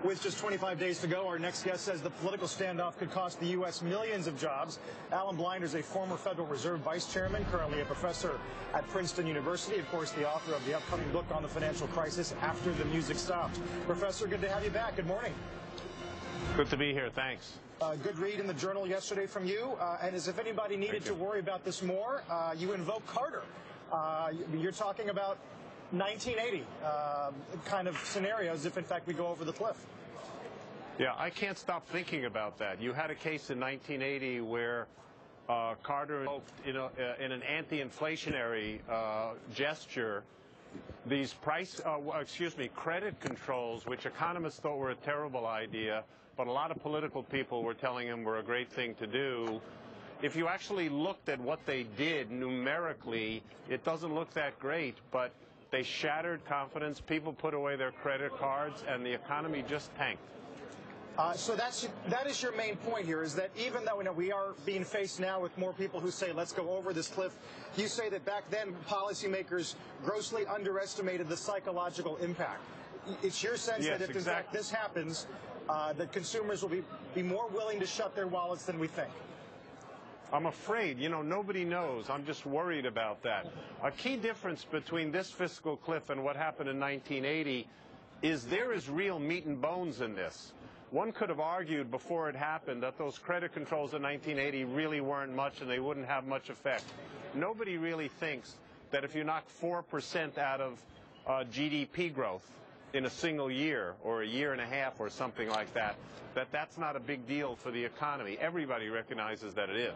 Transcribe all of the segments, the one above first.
With just 25 days to go, our next guest says the political standoff could cost the U.S. millions of jobs. Alan Blinder is a former Federal Reserve Vice Chairman, currently a professor at Princeton University, of course, the author of the upcoming book on the financial crisis, After the Music Stopped. Professor, good to have you back. Good morning. Good to be here. Thanks. Good read in the Journal yesterday from you. And as if anybody needed to worry about this more, you invoke Carter. You're talking about 1980 kind of scenarios if, in fact, we go over the cliff. Yeah, I can't stop thinking about that. You had a case in 1980 where Carter invoked, in an anti-inflationary gesture, these credit controls, which economists thought were a terrible idea, but a lot of political people were telling him were a great thing to do. If you actually looked at what they did numerically, it doesn't look that great, but they shattered confidence, people put away their credit cards, and the economy just tanked. So that is your main point here, is that even though we are being faced now with more people who say, let's go over this cliff, you say that back then policymakers grossly underestimated the psychological impact. It's your sense that if, in fact, this happens, that consumers will be more willing to shut their wallets than we think. I'm afraid, nobody knows. I'm just worried about that. A key difference between this fiscal cliff and what happened in 1980 is there is real meat and bones in this. One could have argued before it happened that those credit controls in 1980 really weren't much and they wouldn't have much effect. Nobody really thinks that if you knock 4% out of GDP growth in a single year or a year and a half or something like that, that's not a big deal for the economy. Everybody recognizes that it is.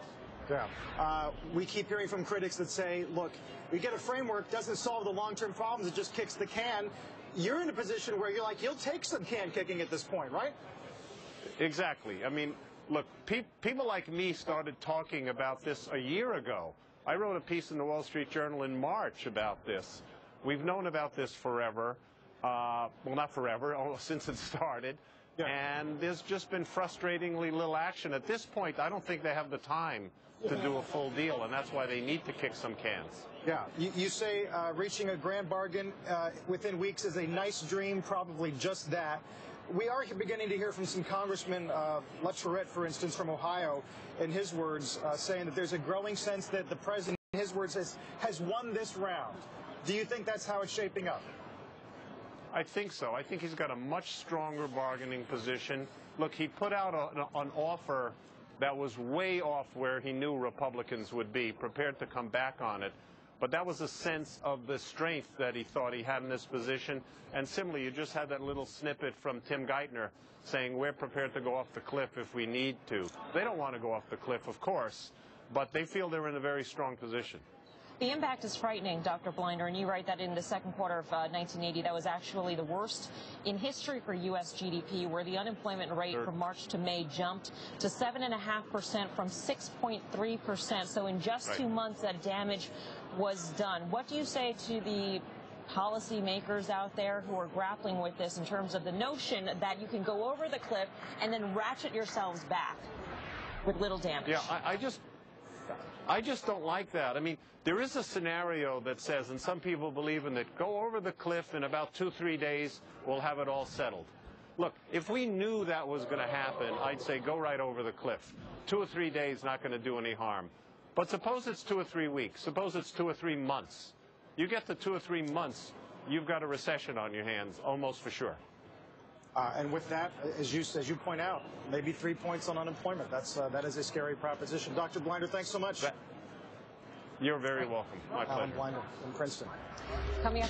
Yeah. We keep hearing from critics that say, look, we get a framework, doesn't solve the long-term problems, it just kicks the can. You're in a position where you're like, you'll take some can kicking at this point, right? Exactly. I mean, look, people like me started talking about this a year ago. I wrote a piece in the Wall Street Journal in March about this. We've known about this forever. Well, not forever, since it started. Yeah. And there's just been frustratingly little action. At this point, I don't think they have the time to do a full deal, and that's why they need to kick some cans. Yeah. You say reaching a grand bargain within weeks is a nice dream, probably just that. We are beginning to hear from some congressmen, LaTourette, for instance, from Ohio, in his words, saying that there's a growing sense that the president, in his words, has won this round. Do you think that's how it's shaping up? I think so. I think he's got a much stronger bargaining position. Look, he put out an offer that was way off where he knew Republicans would be, prepared to come back on it. But that was a sense of the strength that he thought he had in this position. And similarly, you just had that little snippet from Tim Geithner saying we're prepared to go off the cliff if we need to. They don't want to go off the cliff, of course, but they feel they're in a very strong position. The impact is frightening, Dr. Blinder, and you write that in the second quarter of 1980, that was actually the worst in history for U.S. GDP, where the unemployment rate from March to May jumped to 7.5% from 6.3%. So in just 2 months, that damage was done. What do you say to the policymakers out there who are grappling with this in terms of the notion that you can go over the cliff and then ratchet yourselves back with little damage? Yeah, I just don't like that. I mean, there is a scenario that says, and some people believe in it, go over the cliff in about 2-3 days, we'll have it all settled. Look, if we knew that was going to happen, I'd say go right over the cliff. 2 or 3 days not going to do any harm. But suppose it's 2 or 3 weeks. Suppose it's 2 or 3 months. You get to 2 or 3 months, you've got a recession on your hands, almost for sure. And with that, as you point out, maybe 3 points on unemployment. That is a scary proposition. Dr. Blinder, thanks so much. You're very welcome. My pleasure. Alan Blinder from Princeton. Coming up.